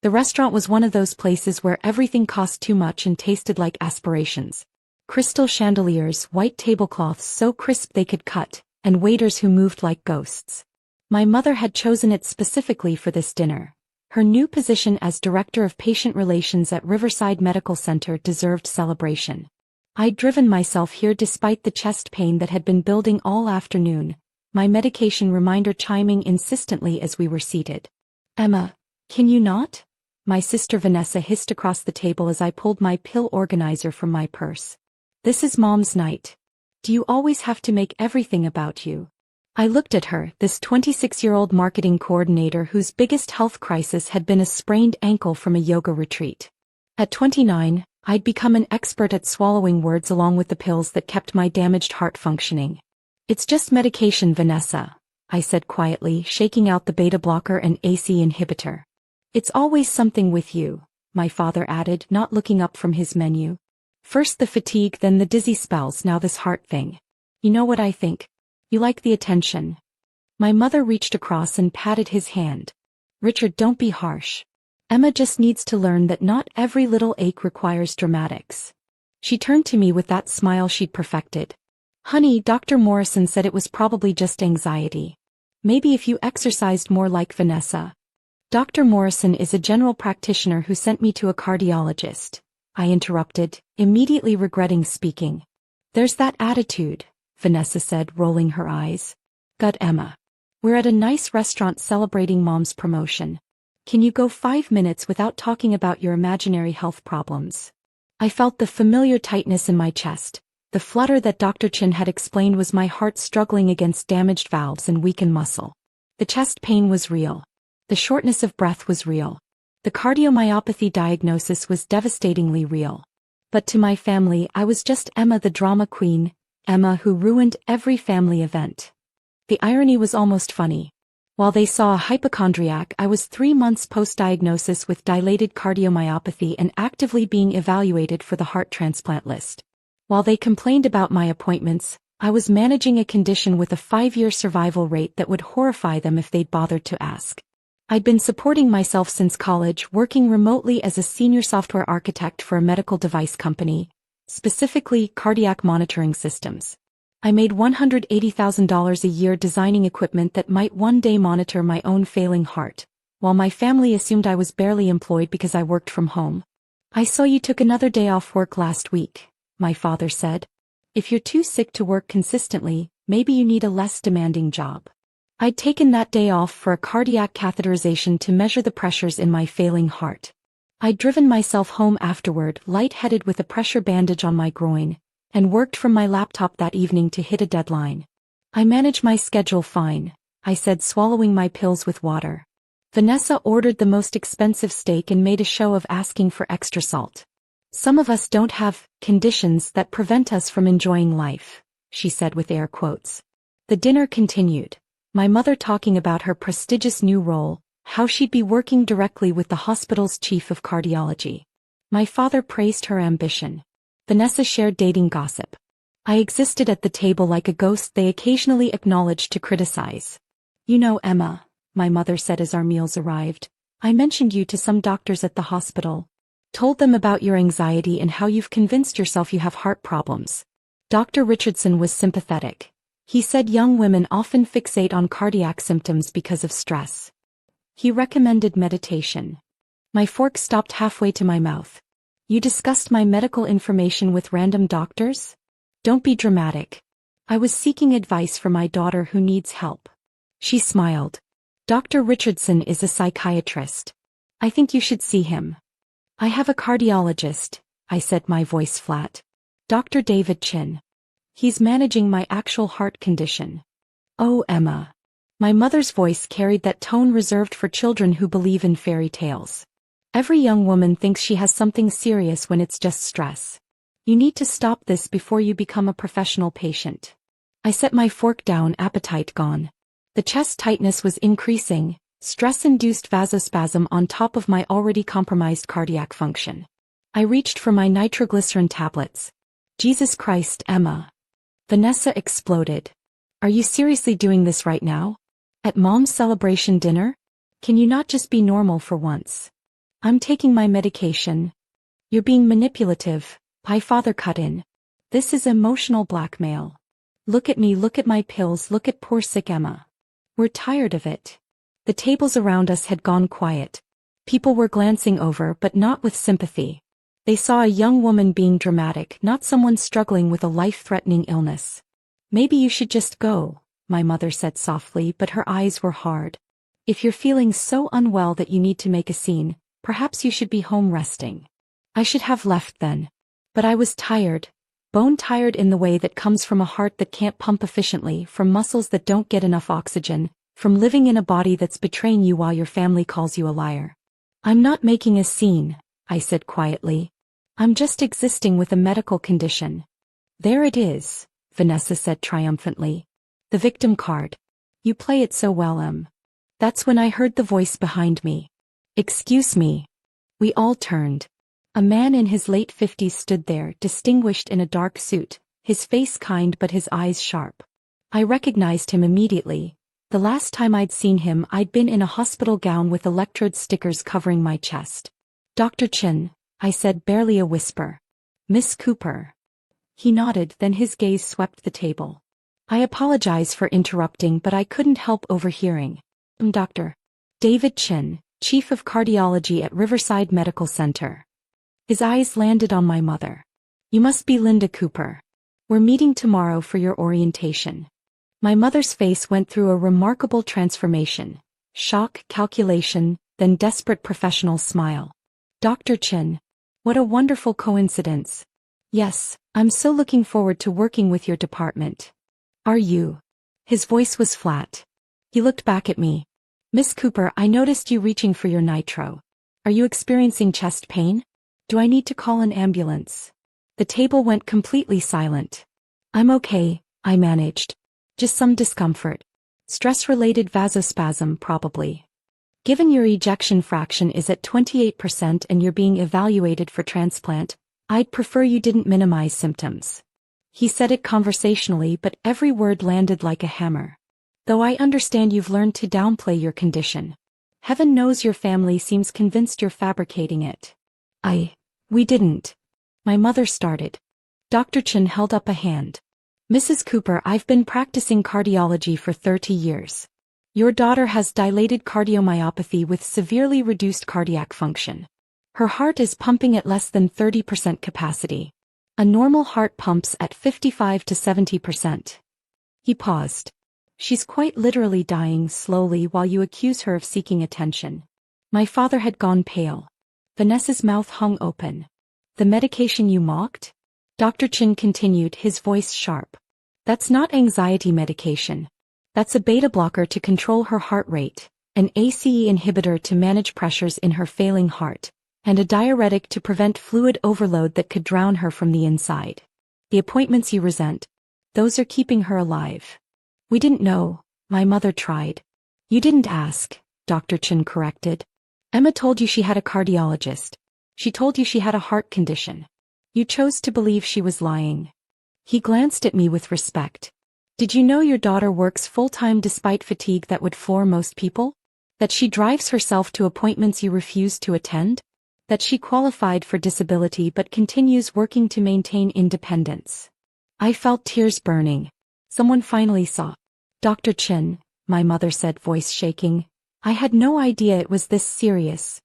The restaurant was one of those places where everything cost too much and tasted like aspirations. Crystal chandeliers, white tablecloths so crisp they could cut, and waiters who moved like ghosts. My mother had chosen it specifically for this dinner. Her new position as Director of Patient Relations at Riverside Medical Center deserved celebration. I'd driven myself here despite the chest pain that had been building all afternoon, my medication reminder chiming insistently as we were seated. "Emma, can you not?" My sister Vanessa hissed across the table as I pulled my pill organizer from my purse. "This is Mom's night. Do you always have to make everything about you?" I looked at her, this 26-year-old marketing coordinator whose biggest health crisis had been a sprained ankle from a yoga retreat. At 29, I'd become an expert at swallowing words along with the pills that kept my damaged heart functioning. "It's just medication, Vanessa," I said quietly, shaking out the beta blocker and AC inhibitor. "It's always something with you," my father added, not looking up from his menu. "First the fatigue, then the dizzy spells, now this heart thing. You know what I think? You like the attention." My mother reached across and patted his hand. "Richard, don't be harsh. Emma just needs to learn that not every little ache requires dramatics." She turned to me with that smile she'd perfected. "Honey, Dr. Morrison said it was probably just anxiety. Maybe if you exercised more like Vanessa." "Dr. Morrison is a general practitioner who sent me to a cardiologist," I interrupted, immediately regretting speaking. "There's that attitude," Vanessa said, rolling her eyes. "Gut, Emma. We're at a nice restaurant celebrating Mom's promotion. Can you go 5 minutes without talking about your imaginary health problems?" I felt the familiar tightness in my chest, the flutter that Dr. Chin had explained was my heart struggling against damaged valves and weakened muscle. The chest pain was real. The shortness of breath was real. The cardiomyopathy diagnosis was devastatingly real. But to my family, I was just Emma the drama queen, Emma who ruined every family event. The irony was almost funny. While they saw a hypochondriac, I was 3 months post-diagnosis with dilated cardiomyopathy and actively being evaluated for the heart transplant list. While they complained about my appointments, I was managing a condition with a 5-year survival rate that would horrify them if they'd bothered to ask. I'd been supporting myself since college, working remotely as a senior software architect for a medical device company, specifically cardiac monitoring systems. I made $180,000 a year designing equipment that might one day monitor my own failing heart, while my family assumed I was barely employed because I worked from home. "I saw you took another day off work last week," my father said. "If you're too sick to work consistently, maybe you need a less demanding job." I'd taken that day off for a cardiac catheterization to measure the pressures in my failing heart. I'd driven myself home afterward, lightheaded with a pressure bandage on my groin, and worked from my laptop that evening to hit a deadline. "I manage my schedule fine," I said, swallowing my pills with water. Vanessa ordered the most expensive steak and made a show of asking for extra salt. "Some of us don't have conditions that prevent us from enjoying life," she said with air quotes. The dinner continued. My mother talking about her prestigious new role, how she'd be working directly with the hospital's chief of cardiology. My father praised her ambition. Vanessa shared dating gossip. I existed at the table like a ghost they occasionally acknowledged to criticize. "You know, Emma," my mother said as our meals arrived, "I mentioned you to some doctors at the hospital. Told them about your anxiety and how you've convinced yourself you have heart problems." Dr. Richardson was sympathetic. He said young women often fixate on cardiac symptoms because of stress. He recommended meditation. My fork stopped halfway to my mouth. "You discussed my medical information with random doctors? Don't be dramatic. I was seeking advice for my daughter who needs help." She smiled. "Dr. Richardson is a psychiatrist. I think you should see him." "I have a cardiologist," I said, my voice flat. "Dr. David Chin. He's managing my actual heart condition." "Oh, Emma." My mother's voice carried that tone reserved for children who believe in fairy tales. "Every young woman thinks she has something serious when it's just stress. You need to stop this before you become a professional patient." I set my fork down, appetite gone. The chest tightness was increasing, stress-induced vasospasm on top of my already compromised cardiac function. I reached for my nitroglycerin tablets. "Jesus Christ, Emma." Vanessa exploded. "Are you seriously doing this right now? At Mom's celebration dinner? Can you not just be normal for once?" I'm taking my medication. You're being manipulative, my father cut in. This is emotional blackmail. Look at me, look at my pills, look at poor sick Emma. We're tired of it. The tables around us had gone quiet. People were glancing over but not with sympathy. They saw a young woman being dramatic, not someone struggling with a life-threatening illness. Maybe you should just go, my mother said softly, but her eyes were hard. If you're feeling so unwell that you need to make a scene, perhaps you should be home resting. I should have left then. But I was tired, bone tired in the way that comes from a heart that can't pump efficiently, from muscles that don't get enough oxygen, from living in a body that's betraying you while your family calls you a liar. I'm not making a scene, I said quietly. I'm just existing with a medical condition. There it is, Vanessa said triumphantly. The victim card. You play it so well, Em. That's when I heard the voice behind me. Excuse me. We all turned. A man in his late 50s stood there, distinguished in a dark suit, his face kind but his eyes sharp. I recognized him immediately. The last time I'd seen him, I'd been in a hospital gown with electrode stickers covering my chest. Dr. Chin, I said, barely a whisper. Miss Cooper. He nodded, then his gaze swept the table. I apologize for interrupting, but I couldn't help overhearing. Dr. David Chin, Chief of Cardiology at Riverside Medical Center. His eyes landed on my mother. You must be Linda Cooper. We're meeting tomorrow for your orientation. My mother's face went through a remarkable transformation. Shock, calculation, then desperate professional smile. Dr. Chin. What a wonderful coincidence. Yes, I'm so looking forward to working with your department. Are you? His voice was flat. He looked back at me. Miss Cooper, I noticed you reaching for your nitro. Are you experiencing chest pain? Do I need to call an ambulance? The table went completely silent. I'm okay, I managed. Just some discomfort. Stress-related vasospasm, probably. Given your ejection fraction is at 28% and you're being evaluated for transplant, I'd prefer you didn't minimize symptoms. He said it conversationally, but every word landed like a hammer. Though I understand you've learned to downplay your condition. Heaven knows your family seems convinced you're fabricating it. We didn't. My mother started. Dr. Chin held up a hand. Mrs. Cooper, I've been practicing cardiology for 30 years. Your daughter has dilated cardiomyopathy with severely reduced cardiac function. Her heart is pumping at less than 30% capacity. A normal heart pumps at 55 to 70%. He paused. She's quite literally dying slowly while you accuse her of seeking attention. My father had gone pale. Vanessa's mouth hung open. The medication you mocked? Dr. Chin continued, his voice sharp. That's not anxiety medication. That's a beta blocker to control her heart rate, an ACE inhibitor to manage pressures in her failing heart, and a diuretic to prevent fluid overload that could drown her from the inside. The appointments you resent, those are keeping her alive. We didn't know, my mother tried. You didn't ask, Dr. Chin corrected. Emma told you she had a cardiologist. She told you she had a heart condition. You chose to believe she was lying. He glanced at me with respect. Did you know your daughter works full-time despite fatigue that would floor most people? That she drives herself to appointments you refuse to attend? That she qualified for disability but continues working to maintain independence? I felt tears burning. Someone finally saw. Dr. Chin, my mother said, voice shaking. I had no idea it was this serious.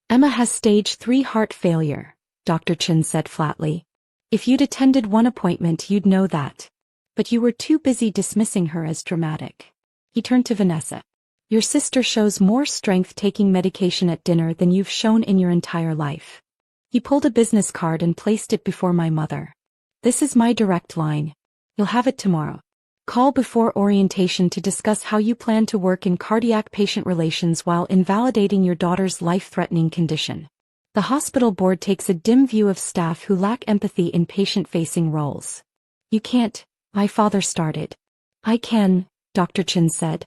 Emma has stage 3 heart failure, Dr. Chin said flatly. If you'd attended one appointment you'd know that. But you were too busy dismissing her as dramatic. He turned to Vanessa. Your sister shows more strength taking medication at dinner than you've shown in your entire life. He pulled a business card and placed it before my mother. This is my direct line. You'll have it tomorrow. Call before orientation to discuss how you plan to work in cardiac-patient relations while invalidating your daughter's life-threatening condition. The hospital board takes a dim view of staff who lack empathy in patient-facing roles. You can't, my father started. I can, Dr. Chin said.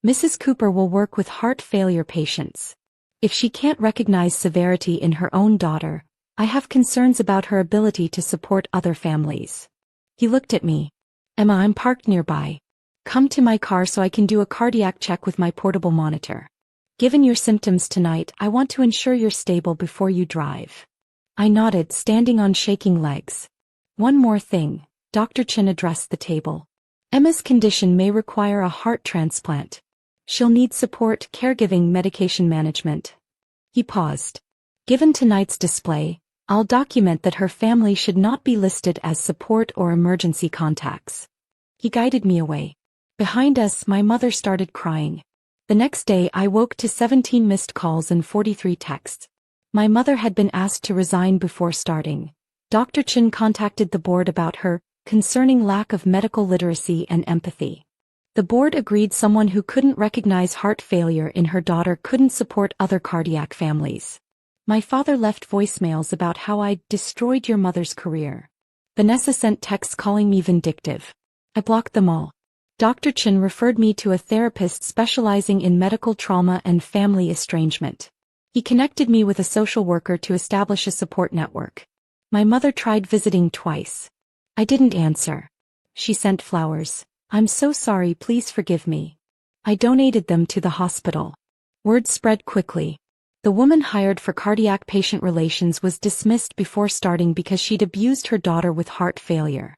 Mrs. Cooper will work with heart failure patients. If she can't recognize severity in her own daughter, I have concerns about her ability to support other families. He looked at me. Emma, I'm parked nearby. Come to my car so I can do a cardiac check with my portable monitor. Given your symptoms tonight, I want to ensure you're stable before you drive. I nodded, standing on shaking legs. One more thing, Dr. Chin addressed the table. Emma's condition may require a heart transplant. She'll need support, caregiving, medication management. He paused. Given tonight's display, I'll document that her family should not be listed as support or emergency contacts. He guided me away. Behind us, my mother started crying. The next day I woke to 17 missed calls and 43 texts. My mother had been asked to resign before starting. Dr. Chin contacted the board about her, concerning lack of medical literacy and empathy. The board agreed someone who couldn't recognize heart failure in her daughter couldn't support other cardiac families. My father left voicemails about how I'd destroyed your mother's career. Vanessa sent texts calling me vindictive. I blocked them all. Dr. Chin referred me to a therapist specializing in medical trauma and family estrangement. He connected me with a social worker to establish a support network. My mother tried visiting twice. I didn't answer. She sent flowers. I'm so sorry, please forgive me. I donated them to the hospital. Word spread quickly. The woman hired for cardiac patient relations was dismissed before starting because she'd abused her daughter with heart failure.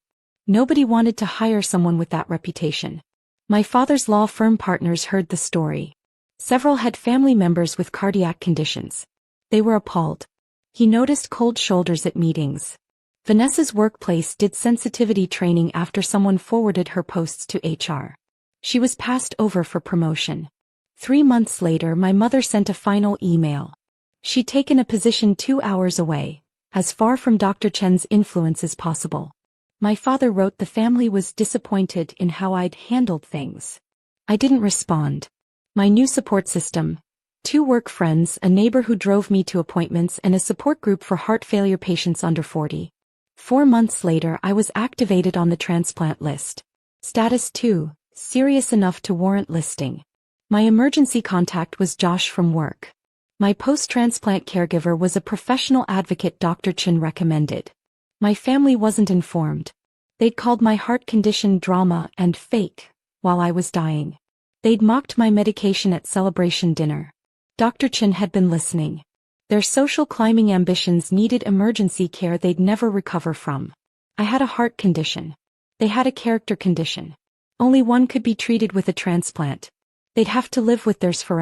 Nobody wanted to hire someone with that reputation. My father's law firm partners heard the story. Several had family members with cardiac conditions. They were appalled. He noticed cold shoulders at meetings. Vanessa's workplace did sensitivity training after someone forwarded her posts to HR. She was passed over for promotion. 3 months later, my mother sent a final email. She'd taken a position 2 hours away, as far from Dr. Chen's influence as possible. My father wrote the family was disappointed in how I'd handled things. I didn't respond. My new support system: 2 work friends, a neighbor who drove me to appointments, and a support group for heart failure patients under 40. 4 months later, I was activated on the transplant list. Status 2, serious enough to warrant listing. My emergency contact was Josh from work. My post-transplant caregiver was a professional advocate Dr. Chin recommended. My family wasn't informed. They'd called my heart condition drama and fake while I was dying. They'd mocked my medication at celebration dinner. Dr. Chin had been listening. Their social climbing ambitions needed emergency care they'd never recover from. I had a heart condition. They had a character condition. Only one could be treated with a transplant. They'd have to live with theirs forever.